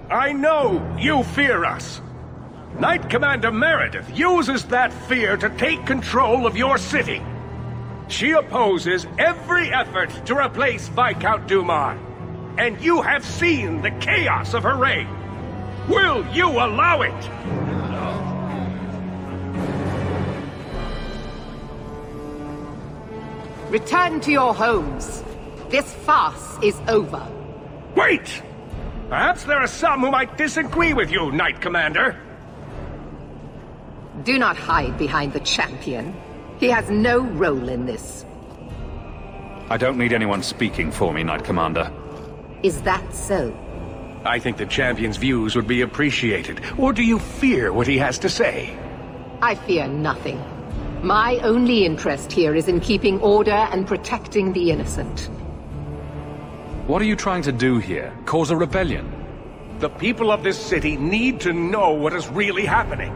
I know you fear us. Knight Commander Meredith uses that fear to take control of your city. She opposes every effort to replace Viscount Dumas. And you have seen the chaos of her reign. Will you allow it? Return to your homes. This farce is over. Wait! Perhaps there are some who might disagree with you, Knight Commander. Do not hide behind the champion. He has no role in this. I don't need anyone speaking for me, Knight Commander. Is that so? I think the champion's views would be appreciated. Or do you fear what he has to say? I fear nothing. My only interest here is in keeping order and protecting the innocent. What are you trying to do here? Cause a rebellion? The people of this city need to know what is really happening.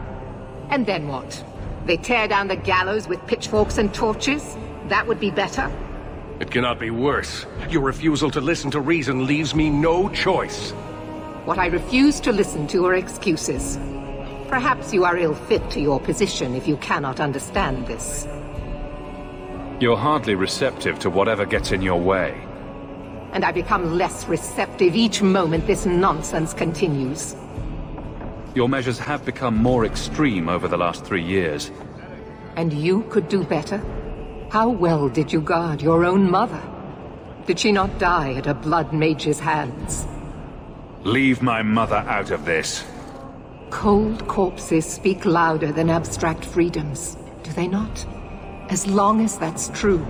And then what? They tear down the gallows with pitchforks and torches? That would be better? It cannot be worse. Your refusal to listen to reason leaves me no choice. What I refuse to listen to are excuses. Perhaps you are ill-fit to your position if you cannot understand this. You're hardly receptive to whatever gets in your way. And I become less receptive each moment this nonsense continues. Your measures have become more extreme over the last 3 years. And you could do better? How well did you guard your own mother? Did she not die at a blood mage's hands? Leave my mother out of this. Cold corpses speak louder than abstract freedoms, do they not? As long as that's true,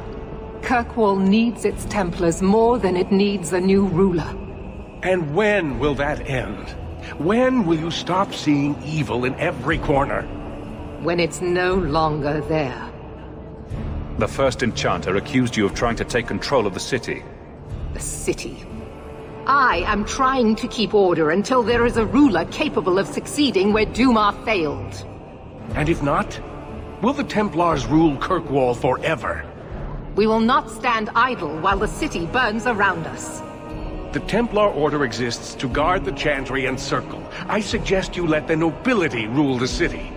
Kirkwall needs its Templars more than it needs a new ruler. And when will that end? When will you stop seeing evil in every corner? When it's no longer there. The first enchanter accused you of trying to take control of the city. The city. I am trying to keep order until there is a ruler capable of succeeding where Dumas failed. And if not, will the Templars rule Kirkwall forever? We will not stand idle while the city burns around us. The Templar Order exists to guard the Chantry and Circle. I suggest you let the nobility rule the city.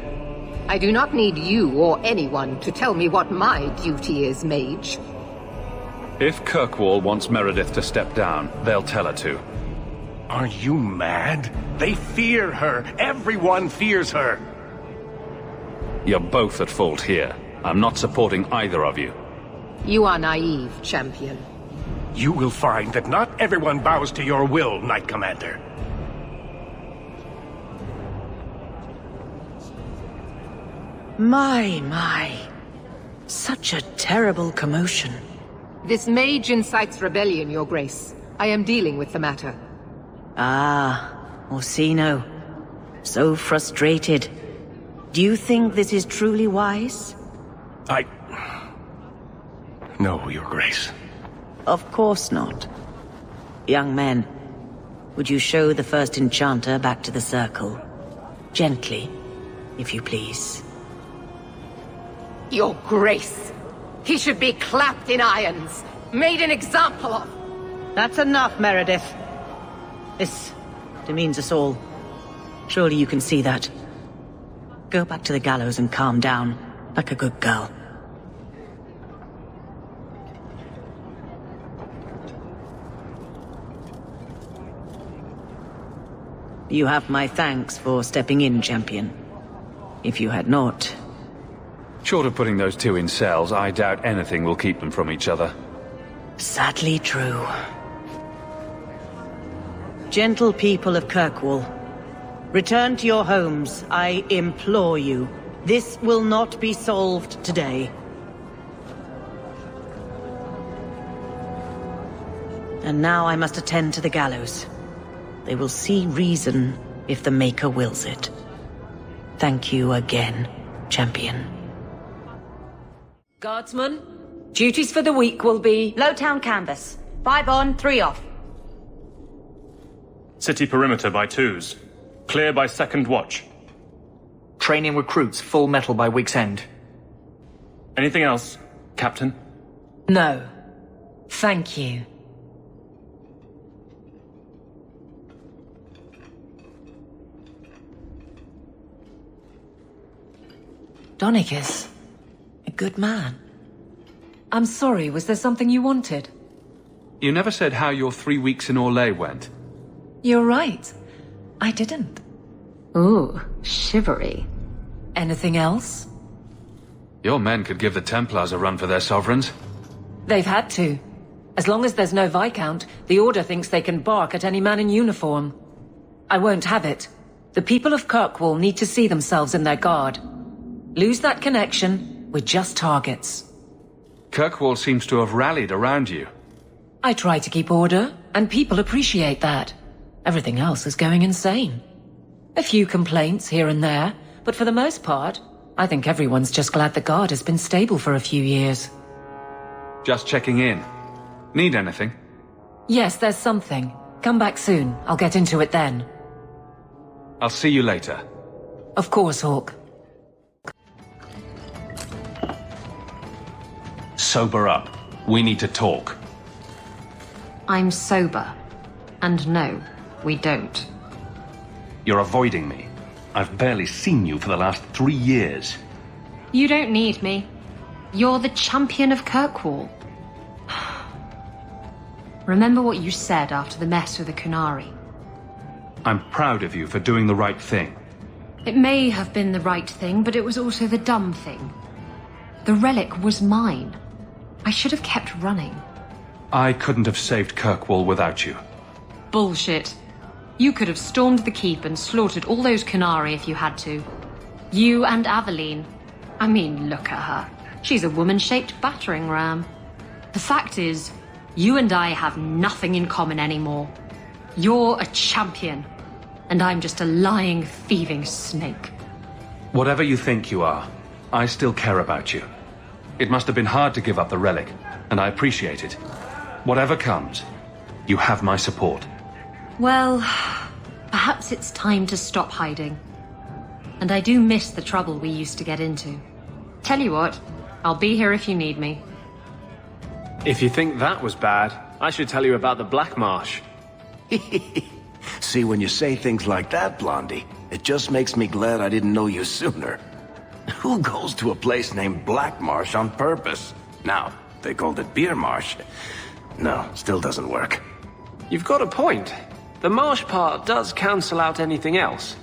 I do not need you or anyone to tell me what my duty is, Mage. If Kirkwall wants Meredith to step down, they'll tell her to. Are you mad? They fear her. Everyone fears her. You're both at fault here. I'm not supporting either of you. You are naive, champion. You will find that not everyone bows to your will, Knight Commander. My. Such a terrible commotion. This mage incites rebellion, Your Grace. I am dealing with the matter. Ah, Orsino. So frustrated. Do you think this is truly wise? No, Your Grace. Of course not. Young men, would you show the first enchanter back to the circle? Gently, if you please. Your Grace! He should be clapped in irons, made an example of. That's enough, Meredith. This demeans us all. Surely you can see that. Go back to the gallows and calm down, like a good girl. You have my thanks for stepping in, champion. If you had not... Short of putting those two in cells, I doubt anything will keep them from each other. Sadly true. Gentle people of Kirkwall, return to your homes, I implore you. This will not be solved today. And now I must attend to the gallows. They will see reason if the Maker wills it. Thank you again, champion. Guardsmen, duties for the week will be... Lowtown canvas. 5 on, 3 off. City perimeter by 2s. Clear by 2nd watch. Training recruits full metal by week's end. Anything else? Captain? No. Thank you. Donicus. A good man. I'm sorry, was there something you wanted? You never said how your 3 weeks in Orlais went. You're right. I didn't. Ooh, shivery. Anything else? Your men could give the Templars a run for their sovereigns. They've had to. As long as there's no Viscount, the Order thinks they can bark at any man in uniform. I won't have it. The people of Kirkwall need to see themselves in their guard. Lose that connection, we're just targets. Kirkwall seems to have rallied around you. I try to keep order, and people appreciate that. Everything else is going insane. A few complaints here and there, but for the most part, I think everyone's just glad the guard has been stable for a few years. Just checking in. Need anything? Yes, there's something. Come back soon. I'll get into it then. I'll see you later. Of course, Hawke. Sober up. We need to talk. I'm sober. And no, we don't. You're avoiding me. I've barely seen you for the last 3 years. You don't need me. You're the champion of Kirkwall. Remember what you said after the mess with the Kunari. I'm proud of you for doing the right thing. It may have been the right thing, but it was also the dumb thing. The relic was mine. I should have kept running. I couldn't have saved Kirkwall without you. Bullshit. You could have stormed the keep and slaughtered all those Kunari if you had to. You and Aveline. I mean, look at her. She's a woman-shaped battering ram. The fact is, you and I have nothing in common anymore. You're a champion, and I'm just a lying, thieving snake. Whatever you think you are, I still care about you. It must have been hard to give up the relic, and I appreciate it. Whatever comes, you have my support. Well, perhaps it's time to stop hiding. And I do miss the trouble we used to get into. Tell you what, I'll be here if you need me. If you think that was bad, I should tell you about the Black Marsh. See, when you say things like that, Blondie, it just makes me glad I didn't know you sooner. Who goes to a place named Black Marsh on purpose? Now, they called it Beer Marsh. No, still doesn't work. You've got a point. The marsh part does cancel out anything else.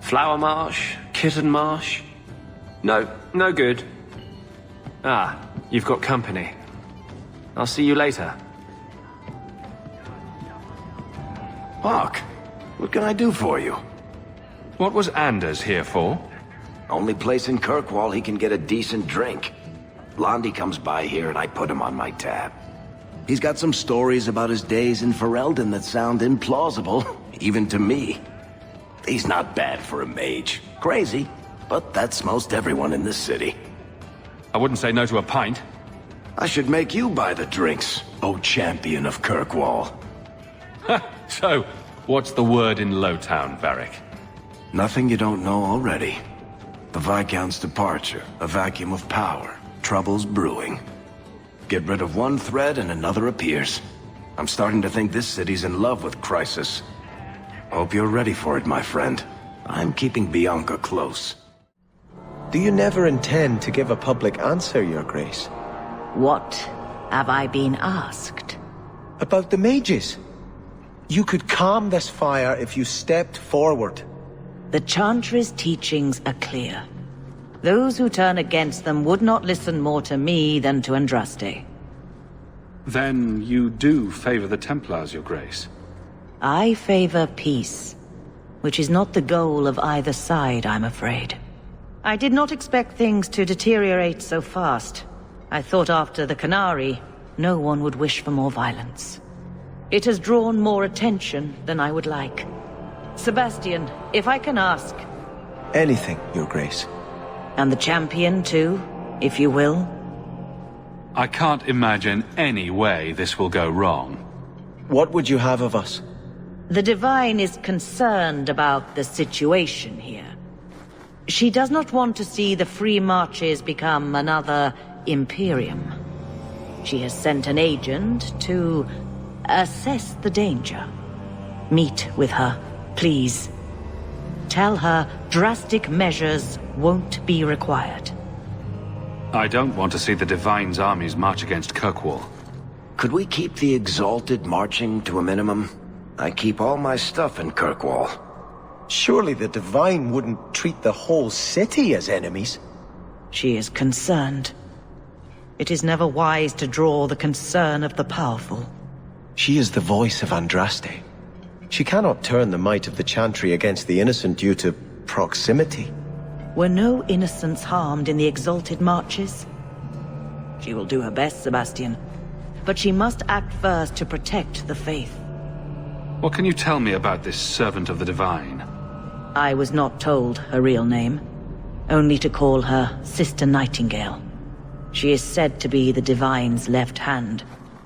Flower Marsh, Kitten Marsh. No good. Ah, you've got company. I'll see you later. Hawke, what can I do for you? What was Anders here for? Only place in Kirkwall he can get a decent drink. Blondie comes by here and I put him on my tab. He's got some stories about his days in Ferelden that sound implausible, even to me. He's not bad for a mage. Crazy, but that's most everyone in this city. I wouldn't say no to a pint. I should make you buy the drinks, oh champion of Kirkwall. So, what's the word in Lowtown, Varric? Nothing you don't know already. The Viscount's departure, a vacuum of power, troubles brewing. Get rid of one thread and another appears. I'm starting to think this city's in love with Crisis. Hope you're ready for it, my friend. I'm keeping Bianca close. Do you never intend to give a public answer, Your Grace? What have I been asked? About the mages. You could calm this fire if you stepped forward. The Chantry's teachings are clear. Those who turn against them would not listen more to me than to Andraste. Then you do favor the Templars, Your Grace? I favor peace, which is not the goal of either side, I'm afraid. I did not expect things to deteriorate so fast. I thought after the Canary, no one would wish for more violence. It has drawn more attention than I would like. Sebastian, if I can ask... Anything, Your Grace. And the champion, too, if you will? I can't imagine any way this will go wrong. What would you have of us? The Divine is concerned about the situation here. She does not want to see the Free Marches become another Imperium. She has sent an agent to assess the danger. Meet with her, please. Tell her drastic measures won't be required. I don't want to see the Divine's armies march against Kirkwall. Could we keep the Exalted marching to a minimum? I keep all my stuff in Kirkwall. Surely the Divine wouldn't treat the whole city as enemies. She is concerned. It is never wise to draw the concern of the powerful. She is the voice of Andraste. She cannot turn the might of the Chantry against the innocent due to proximity. Were no innocents harmed in the Exalted marches? She will do her best, Sebastian. But she must act first to protect the faith. What can you tell me about this servant of the Divine? I was not told her real name. Only to call her Sister Nightingale. She is said to be the Divine's left hand,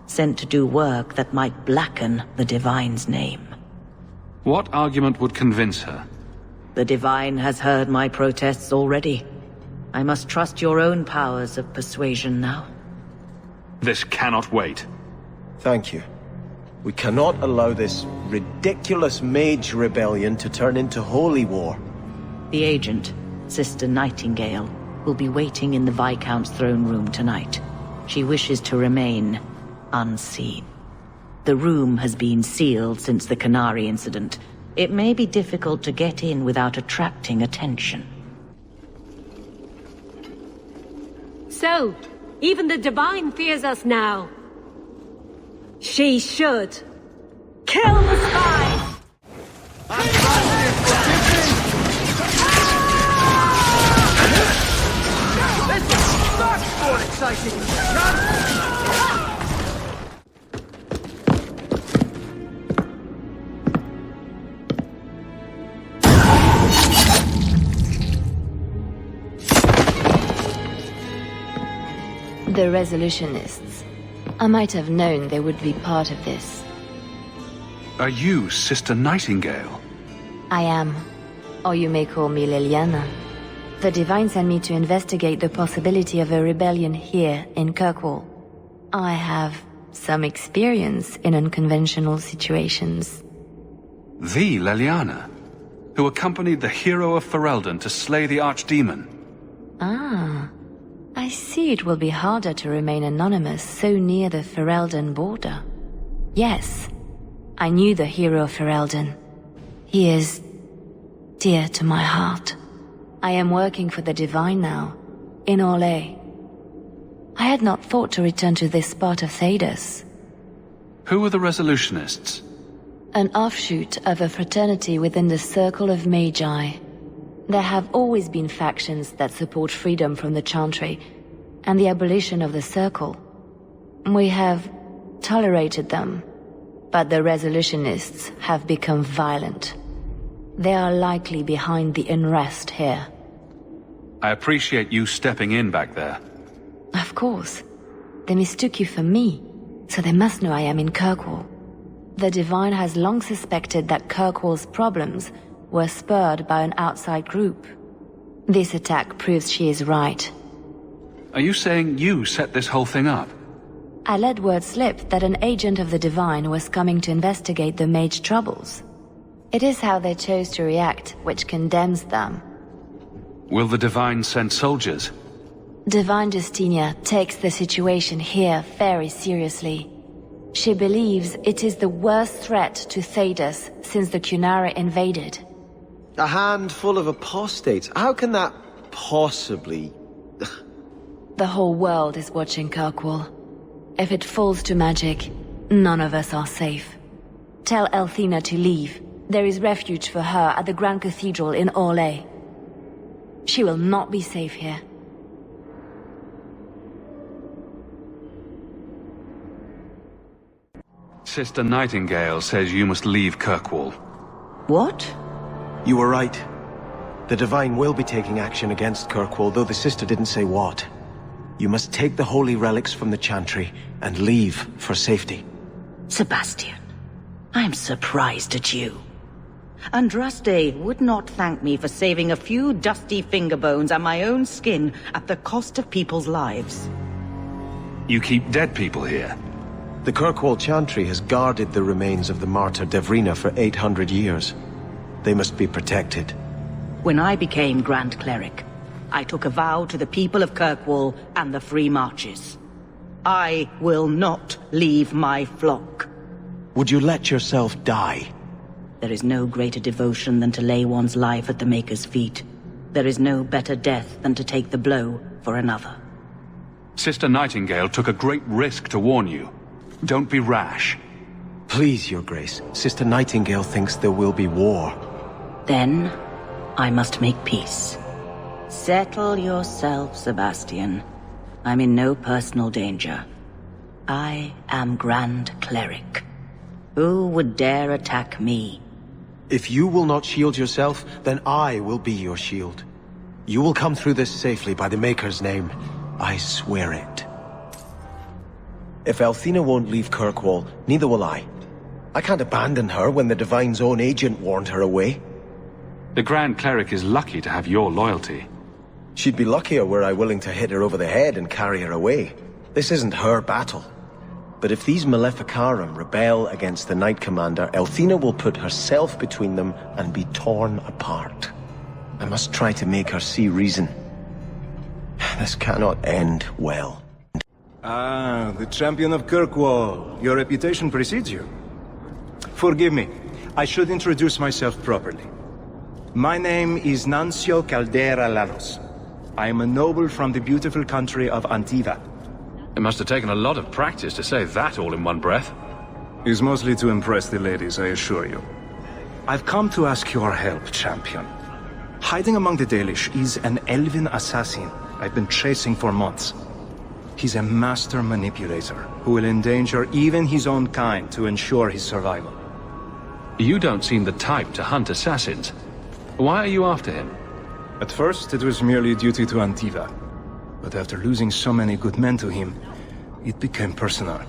sent to do work that might blacken the Divine's name. What argument would convince her? The Divine has heard my protests already. I must trust your own powers of persuasion now. This cannot wait. Thank you. We cannot allow this ridiculous Mage rebellion to turn into holy war. The agent, Sister Nightingale, will be waiting in the Viscount's throne room tonight. She wishes to remain unseen. The room has been sealed since the Canary incident. It may be difficult to get in without attracting attention. So, even the Divine fears us now. She should. Kill the spies! That's more exciting! The Resolutionists. I might have known they would be part of this. Are you Sister Nightingale? I am. Or you may call me Liliana. The Divine sent me to investigate the possibility of a rebellion here in Kirkwall. I have some experience in unconventional situations. The Liliana, who accompanied the hero of Ferelden to slay the Archdemon. Ah. I see it will be harder to remain anonymous so near the Ferelden border. Yes, I knew the hero of Ferelden. He is dear to my heart. I am working for the Divine now, in Orlais. I had not thought to return to this part of Thedas. Who are the Resolutionists? An offshoot of a fraternity within the Circle of Magi. There have always been factions that support freedom from the Chantry and the abolition of the Circle. We have tolerated them, but the Resolutionists have become violent. They are likely behind the unrest here. I appreciate you stepping in back there. Of course. They mistook you for me, so they must know I am in Kirkwall. The Divine has long suspected that Kirkwall's problems were spurred by an outside group. This attack proves she is right. Are you saying you set this whole thing up? I let word slip that an agent of the Divine was coming to investigate the Mage troubles. It is how they chose to react which condemns them. Will the Divine send soldiers? Divine Justinia takes the situation here very seriously. She believes it is the worst threat to Thedas since the Cunara invaded. A handful of apostates? How can that possibly... The whole world is watching Kirkwall. If it falls to magic, none of us are safe. Tell Elthina to leave. There is refuge for her at the Grand Cathedral in Orlais. She will not be safe here. Sister Nightingale says you must leave Kirkwall. What? You were right. The Divine will be taking action against Kirkwall, though the sister didn't say what. You must take the holy relics from the Chantry and leave for safety. Sebastian, I'm surprised at you. Andraste would not thank me for saving a few dusty finger bones and my own skin at the cost of people's lives. You keep dead people here? The Kirkwall Chantry has guarded the remains of the martyr Devrina for 800 years. They must be protected. When I became Grand Cleric, I took a vow to the people of Kirkwall and the Free Marches. I will not leave my flock. Would you let yourself die? There is no greater devotion than to lay one's life at the Maker's feet. There is no better death than to take the blow for another. Sister Nightingale took a great risk to warn you. Don't be rash. Please, Your Grace. Sister Nightingale thinks there will be war. Then, I must make peace. Settle yourself, Sebastian. I'm in no personal danger. I am Grand Cleric. Who would dare attack me? If you will not shield yourself, then I will be your shield. You will come through this safely by the Maker's name. I swear it. If Althena won't leave Kirkwall, neither will I. I can't abandon her when the Divine's own agent warned her away. The Grand Cleric is lucky to have your loyalty. She'd be luckier were I willing to hit her over the head and carry her away. This isn't her battle. But if these Maleficarum rebel against the Knight Commander, Althena will put herself between them and be torn apart. I must try to make her see reason. This cannot end well. Ah, the champion of Kirkwall. Your reputation precedes you. Forgive me. I should introduce myself properly. My name is Nuncio Caldera Lalos. I am a noble from the beautiful country of Antiva. It must have taken a lot of practice to say that all in one breath. It's mostly to impress the ladies, I assure you. I've come to ask your help, champion. Hiding among the Dalish is an elven assassin I've been chasing for months. He's a master manipulator who will endanger even his own kind to ensure his survival. You don't seem the type to hunt assassins. Why are you after him? At first, it was merely duty to Antiva. But after losing so many good men to him, it became personal.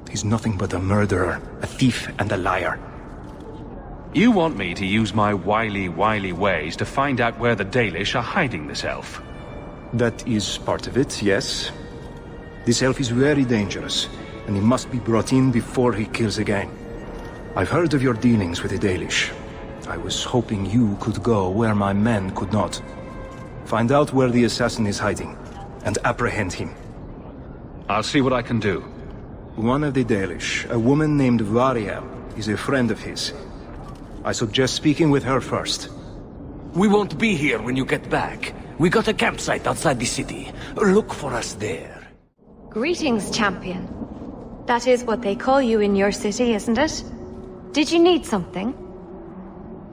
He's nothing but a murderer, a thief, and a liar. You want me to use my wily ways to find out where the Dalish are hiding this elf? That is part of it, yes. This elf is very dangerous, and he must be brought in before he kills again. I've heard of your dealings with the Dalish. I was hoping you could go where my men could not. Find out where the assassin is hiding, and apprehend him. I'll see what I can do. One of the Dalish, a woman named Variel, is a friend of his. I suggest speaking with her first. We won't be here when you get back. We got a campsite outside the city. Look for us there. Greetings, champion. That is what they call you in your city, isn't it? Did you need something?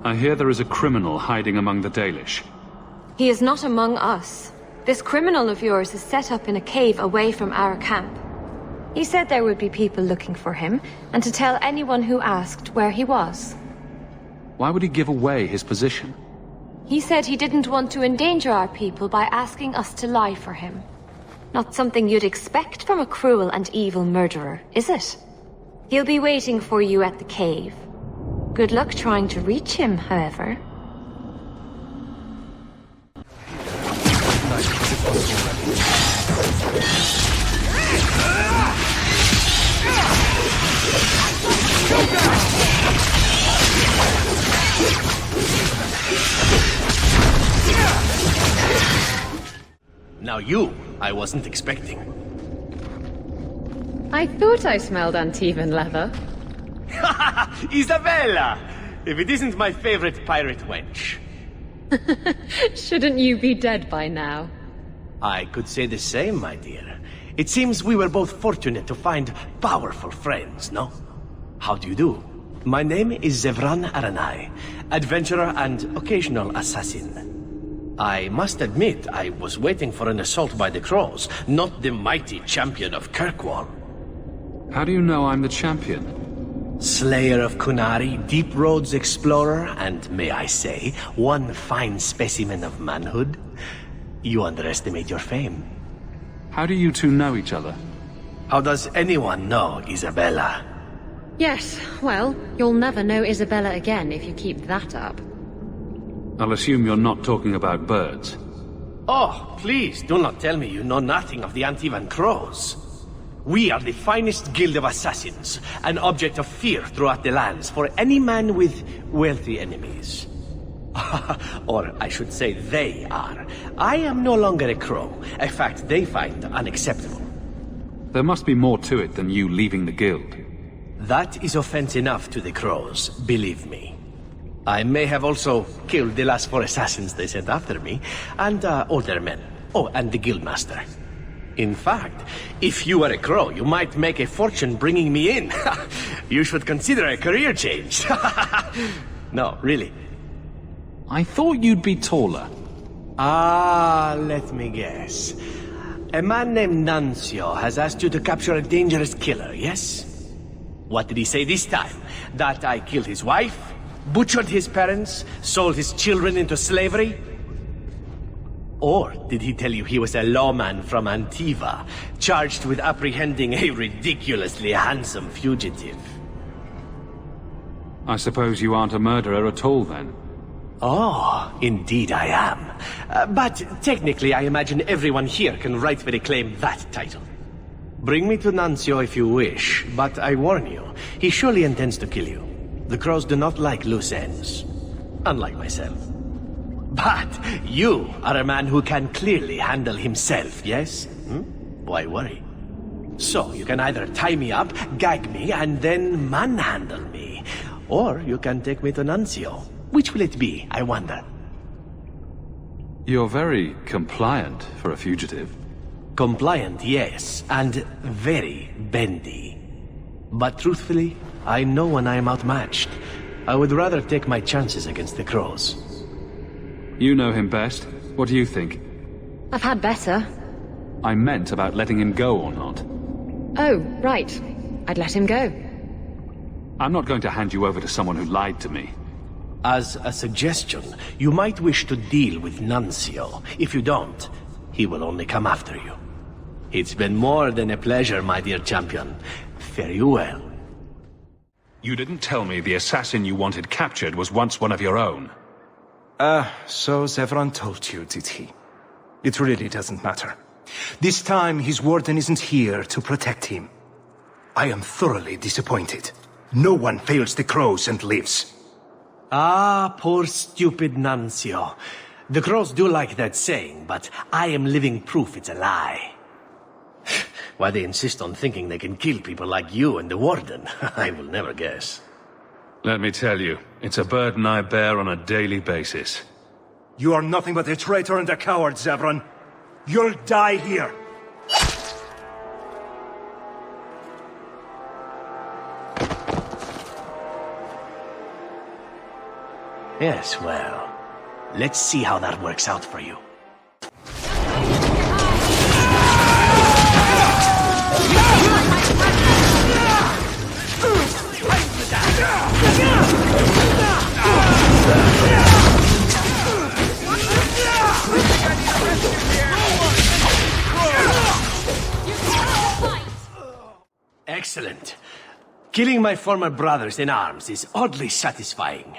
I hear there is a criminal hiding among the Dalish. He is not among us. This criminal of yours is set up in a cave away from our camp. He said there would be people looking for him, and to tell anyone who asked where he was. Why would he give away his position? He said he didn't want to endanger our people by asking us to lie for him. Not something you'd expect from a cruel and evil murderer, is it? He'll be waiting for you at the cave. Good luck trying to reach him, however. Now you, I wasn't expecting. I thought I smelled Antivan leather. Isabella! If it isn't my favorite pirate wench. Shouldn't you be dead by now? I could say the same, my dear. It seems we were both fortunate to find powerful friends, no? How do you do? My name is Zevran Aranai, adventurer and occasional assassin. I must admit, I was waiting for an assault by the Crows, not the mighty champion of Kirkwall. How do you know I'm the champion? Slayer of Kunari, Deep Roads explorer, and may I say, one fine specimen of manhood. You underestimate your fame. How do you two know each other? How does anyone know Isabella? Yes, well, you'll never know Isabella again if you keep that up. I'll assume you're not talking about birds. Oh, please, do not tell me you know nothing of the Antivan Crows. We are the finest guild of assassins, an object of fear throughout the lands for any man with wealthy enemies. Or I should say they are. I am no longer a crow, a fact they find unacceptable. There must be more to it than you leaving the guild. That is offense enough to the crows, believe me. I may have also killed the last 4 assassins they sent after me, and older men. Oh, and the guildmaster. In fact, if you were a crow, you might make a fortune bringing me in. You should consider a career change. No, really. I thought you'd be taller. Ah, let me guess. A man named Nuncio has asked you to capture a dangerous killer, yes? What did he say this time? That I killed his wife? Butchered his parents? Sold his children into slavery? Or did he tell you he was a lawman from Antiva, charged with apprehending a ridiculously handsome fugitive? I suppose you aren't a murderer at all, then? Oh, indeed I am. But technically I imagine everyone here can rightfully claim that title. Bring me to Nuncio if you wish, but I warn you, he surely intends to kill you. The crows do not like loose ends, unlike myself. But you are a man who can clearly handle himself, yes? Why worry? So, you can either tie me up, gag me, and then manhandle me. Or you can take me to Nuncio. Which will it be, I wonder? You're very compliant for a fugitive. Compliant, yes, and very bendy. But truthfully, I know when I am outmatched. I would rather take my chances against the crows. You know him best. What do you think? I've had better. I meant about letting him go or not. Oh, right. I'd let him go. I'm not going to hand you over to someone who lied to me. As a suggestion, you might wish to deal with Nuncio. If you don't, he will only come after you. It's been more than a pleasure, my dear champion. Fare you well. You didn't tell me the assassin you wanted captured was once one of your own. So Zevran told you, did he? It really doesn't matter. This time, his warden isn't here to protect him. I am thoroughly disappointed. No one fails the crows and lives. Ah, poor stupid Nuncio. The crows do like that saying, but I am living proof it's a lie. Why they insist on thinking they can kill people like you and the warden, I will never guess. Let me tell you, it's a burden I bear on a daily basis. You are nothing but a traitor and a coward, Zevran. You'll die here. Yes, well, let's see how that works out for you. Excellent. Killing my former brothers in arms is oddly satisfying.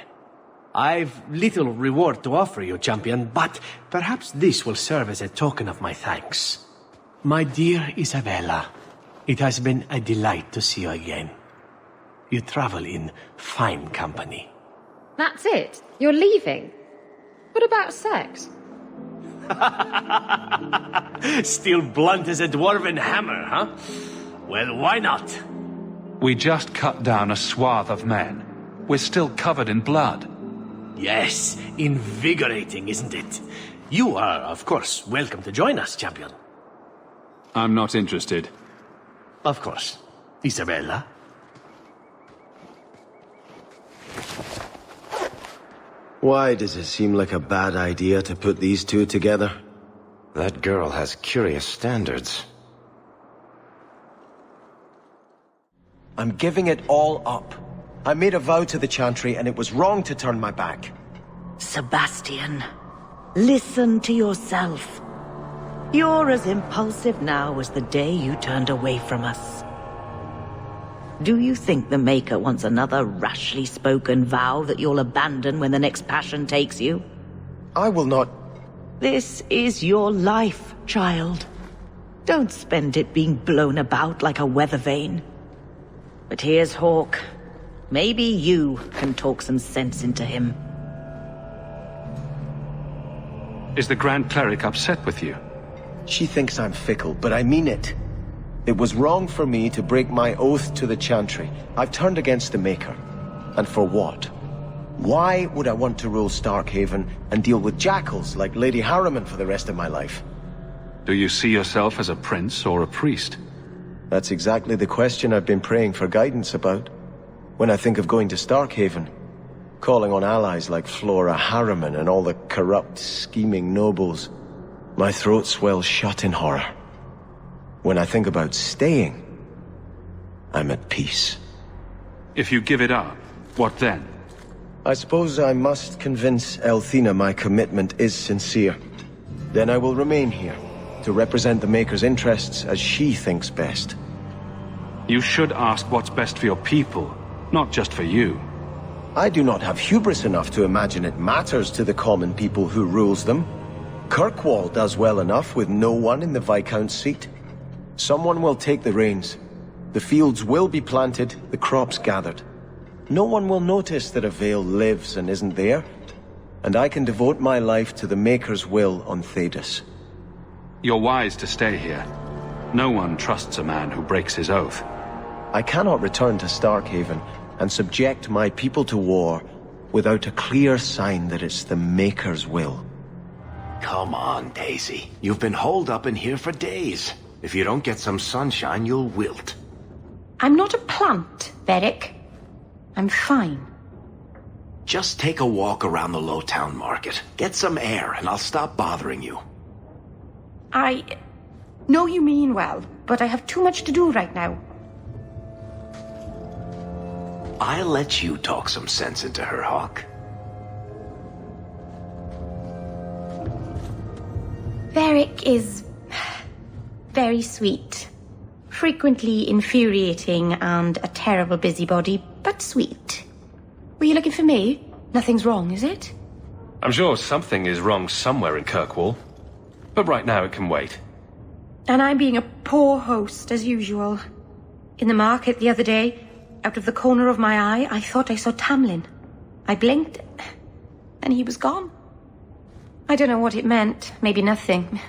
I've little reward to offer you, champion, but perhaps this will serve as a token of my thanks. My dear Isabella, it has been a delight to see you again. You travel in fine company. That's it? You're leaving? What about sex? Still blunt as a dwarven hammer, huh? Well, why not? We just cut down a swath of men. We're still covered in blood. Yes, invigorating, isn't it? You are, of course, welcome to join us, champion. I'm not interested. Of course. Isabella? Why does it seem like a bad idea to put these two together? That girl has curious standards. I'm giving it all up. I made a vow to the Chantry, and it was wrong to turn my back. Sebastian, listen to yourself. You're as impulsive now as the day you turned away from us. Do you think the Maker wants another rashly spoken vow that you'll abandon when the next passion takes you? I will not... This is your life, child. Don't spend it being blown about like a weather vane. But here's Hawke. Maybe you can talk some sense into him. Is the Grand Cleric upset with you? She thinks I'm fickle, but I mean it. It was wrong for me to break my oath to the Chantry. I've turned against the Maker. And for what? Why would I want to rule Starkhaven and deal with jackals like Lady Harriman for the rest of my life? Do you see yourself as a prince or a priest? That's exactly the question I've been praying for guidance about. When I think of going to Starkhaven, calling on allies like Flora Harriman and all the corrupt, scheming nobles, my throat swells shut in horror. When I think about staying, I'm at peace. If you give it up, what then? I suppose I must convince Althena my commitment is sincere. Then I will remain here, to represent the Maker's interests as she thinks best. You should ask what's best for your people, not just for you. I do not have hubris enough to imagine it matters to the common people who rules them. Kirkwall does well enough with no one in the Viscount's seat. Someone will take the reins. The fields will be planted, the crops gathered. No one will notice that a Vale lives and isn't there, and I can devote my life to the Maker's will on Thedas. You're wise to stay here. No one trusts a man who breaks his oath. I cannot return to Starkhaven and subject my people to war without a clear sign that it's the Maker's will. Come on, Daisy. You've been holed up in here for days. If you don't get some sunshine, you'll wilt. I'm not a plant, Beric. I'm fine. Just take a walk around the Lowtown Market. Get some air, and I'll stop bothering you. I know you mean well, but I have too much to do right now. I'll let you talk some sense into her, Hawke. Beric is very sweet. Frequently infuriating and a terrible busybody, but sweet. Were you looking for me? Nothing's wrong, is it? I'm sure something is wrong somewhere in Kirkwall. But right now it can wait. And I'm being a poor host, as usual. In the market the other day, out of the corner of my eye, I thought I saw Tamlin. I blinked, and he was gone. I don't know what it meant. Maybe nothing.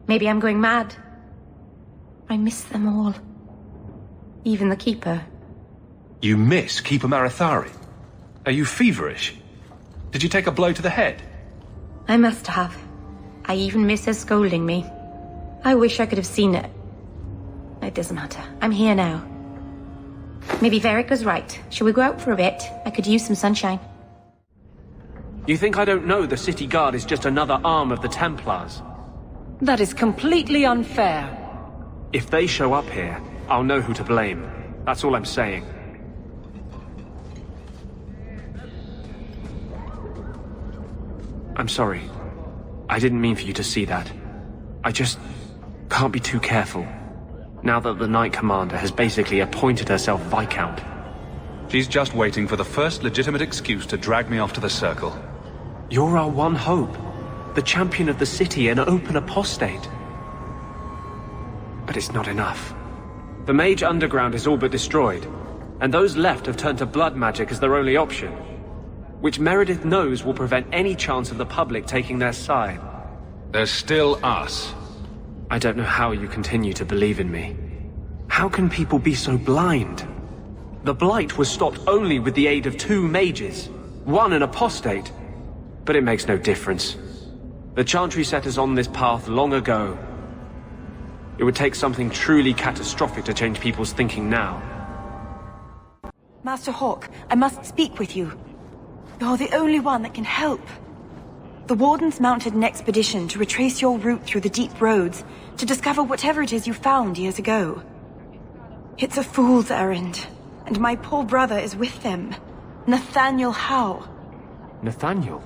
Maybe I'm going mad. I miss them all. Even the Keeper. You miss Keeper Marathari? Are you feverish? Did you take a blow to the head? I must have. I even miss her scolding me. I wish I could have seen it. It doesn't matter. I'm here now. Maybe Varric was right. Shall we go out for a bit? I could use some sunshine. You think I don't know the City Guard is just another arm of the Templars? That is completely unfair. If they show up here, I'll know who to blame. That's all I'm saying. I'm sorry. I didn't mean for you to see that. I just can't be too careful. Now that the Knight Commander has basically appointed herself Viscount. She's just waiting for the first legitimate excuse to drag me off to the Circle. You're our one hope. The champion of the city, an open apostate. But it's not enough. The Mage Underground is all but destroyed, and those left have turned to blood magic as their only option, which Meredith knows will prevent any chance of the public taking their side. There's still us. I don't know how you continue to believe in me. How can people be so blind? The Blight was stopped only with the aid of 2 mages, one an apostate. But it makes no difference. The Chantry set us on this path long ago. It would take something truly catastrophic to change people's thinking now. Master Hawke, I must speak with you. You're the only one that can help. The Wardens mounted an expedition to retrace your route through the deep roads, to discover whatever it is you found years ago. It's a fool's errand, and my poor brother is with them. Nathaniel Howe. Nathaniel?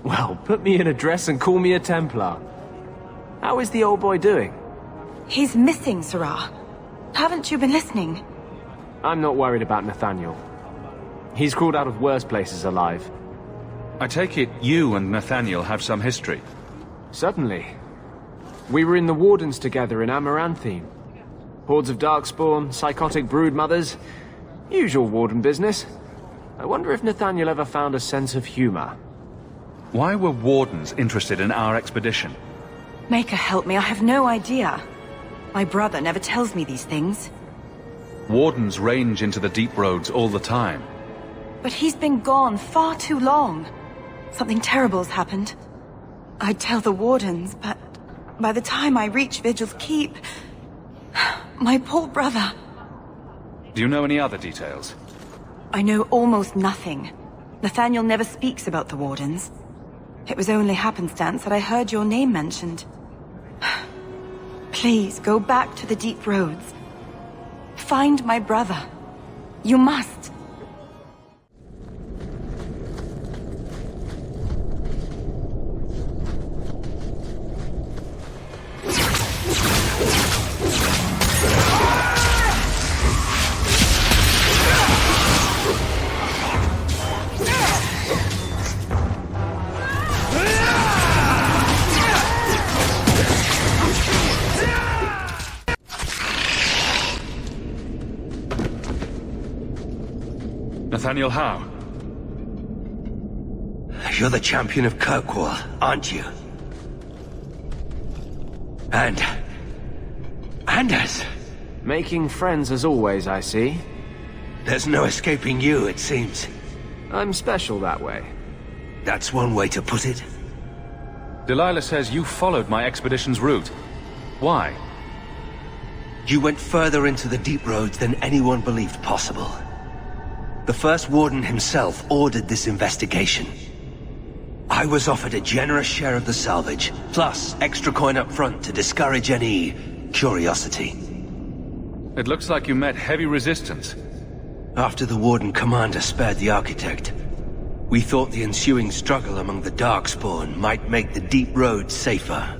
Well, put me in a dress and call me a Templar. How is the old boy doing? He's missing, Sirrah. Haven't you been listening? I'm not worried about Nathaniel. He's crawled out of worse places alive. I take it you and Nathaniel have some history? Certainly. We were in the Wardens together in Amaranthine. Hordes of Darkspawn, psychotic broodmothers. Usual Warden business. I wonder if Nathaniel ever found a sense of humor. Why were Wardens interested in our expedition? Maker help me, I have no idea. My brother never tells me these things. Wardens range into the deep roads all the time. But he's been gone far too long. Something terrible's happened. I'd tell the Wardens, but by the time I reach Vigil's Keep... my poor brother... Do you know any other details? I know almost nothing. Nathaniel never speaks about the Wardens. It was only happenstance that I heard your name mentioned. Please, go back to the deep roads. Find my brother. You must. Nathaniel Howe. You're the champion of Kirkwall, aren't you? And us. Making friends as always, I see. There's no escaping you, it seems. I'm special that way. That's one way to put it. Delilah says you followed my expedition's route. Why? You went further into the deep roads than anyone believed possible. The first Warden himself ordered this investigation. I was offered a generous share of the salvage, plus extra coin up front to discourage any curiosity. It looks like you met heavy resistance. After the Warden Commander spared the Architect, we thought the ensuing struggle among the Darkspawn might make the deep roads safer.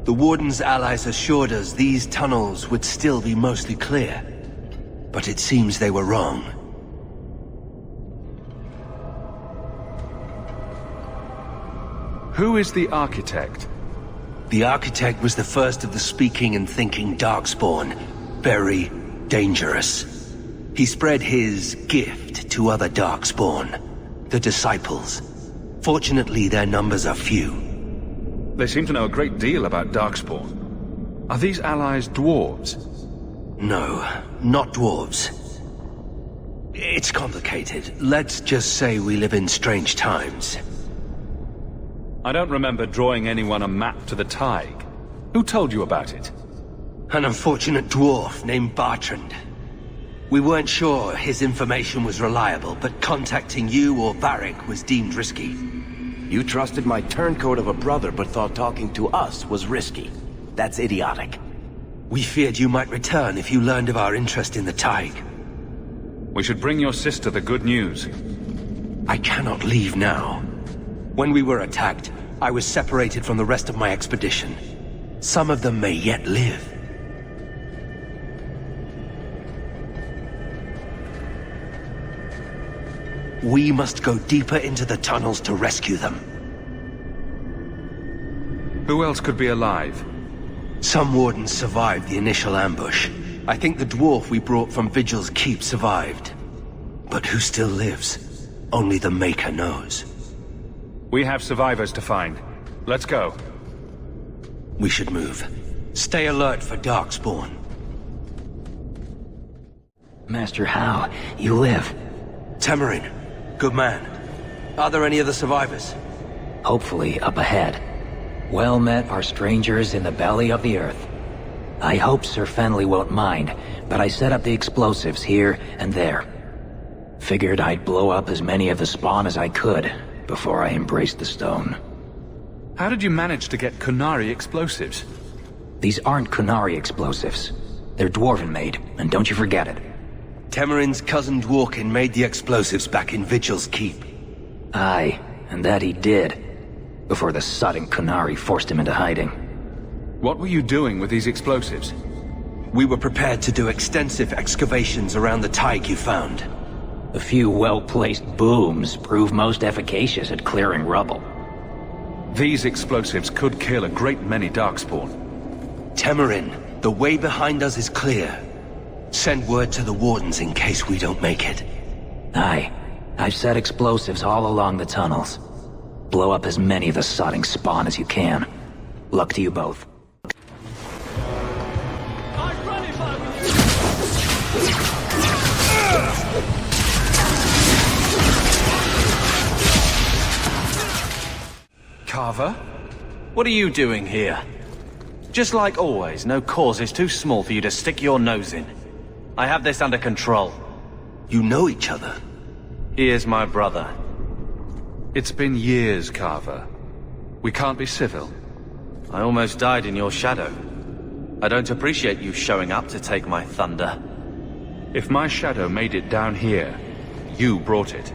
The Warden's allies assured us these tunnels would still be mostly clear. But it seems they were wrong. Who is the Architect? The Architect was the first of the speaking and thinking Darkspawn. Very dangerous. He spread his gift to other Darkspawn, the Disciples. Fortunately, their numbers are few. They seem to know a great deal about Darkspawn. Are these allies dwarves? No, not dwarves. It's complicated. Let's just say we live in strange times. I don't remember drawing anyone a map to the Tig. Who told you about it? An unfortunate dwarf named Bartrand. We weren't sure his information was reliable, but contacting you or Varric was deemed risky. You trusted my turncoat of a brother, but thought talking to us was risky. That's idiotic. We feared you might return if you learned of our interest in the Tig. We should bring your sister the good news. I cannot leave now. When we were attacked, I was separated from the rest of my expedition. Some of them may yet live. We must go deeper into the tunnels to rescue them. Who else could be alive? Some Wardens survived the initial ambush. I think the dwarf we brought from Vigil's Keep survived. But who still lives? Only the Maker knows. We have survivors to find. Let's go. We should move. Stay alert for Darkspawn. Master Howe, you live. Temerin, good man. Are there any other survivors? Hopefully up ahead. Well met are strangers in the belly of the earth. I hope Sir Fenley won't mind, but I set up the explosives here and there. Figured I'd blow up as many of the spawn as I could before I embraced the stone. How did you manage to get Kunari explosives? These aren't Kunari explosives. They're Dwarven made, and don't you forget it. Temerin's cousin Dworkin made the explosives back in Vigil's Keep. Aye, and that he did. Before the sudden Kunari forced him into hiding. What were you doing with these explosives? We were prepared to do extensive excavations around the Tig you found. A few well-placed booms prove most efficacious at clearing rubble. These explosives could kill a great many Darkspawn. Temerin, the way behind us is clear. Send word to the Wardens in case we don't make it. Aye. I've set explosives all along the tunnels. Blow up as many of the sodding spawn as you can. Luck to you both. Carver? What are you doing here? Just like always, no cause is too small for you to stick your nose in. I have this under control. You know each other? He is my brother. It's been years, Carver. We can't be civil. I almost died in your shadow. I don't appreciate you showing up to take my thunder. If my shadow made it down here, you brought it.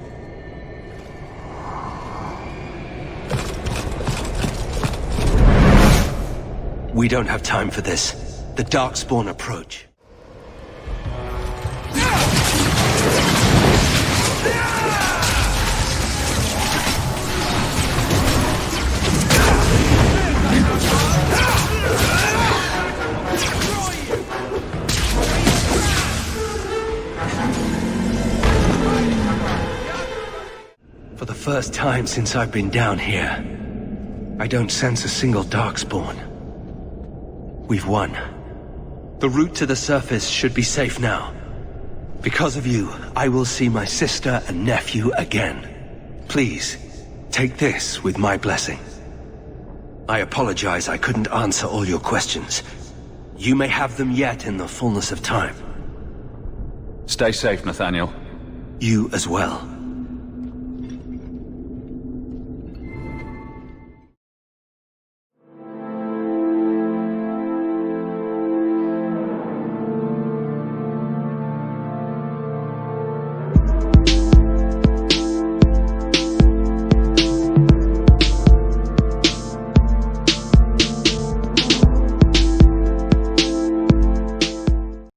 We don't have time for this. The Darkspawn approach. For the first time since I've been down here, I don't sense a single Darkspawn. We've won. The route to the surface should be safe now. Because of you, I will see my sister and nephew again. Please, take this with my blessing. I apologize I couldn't answer all your questions. You may have them yet in the fullness of time. Stay safe, Nathaniel. You as well.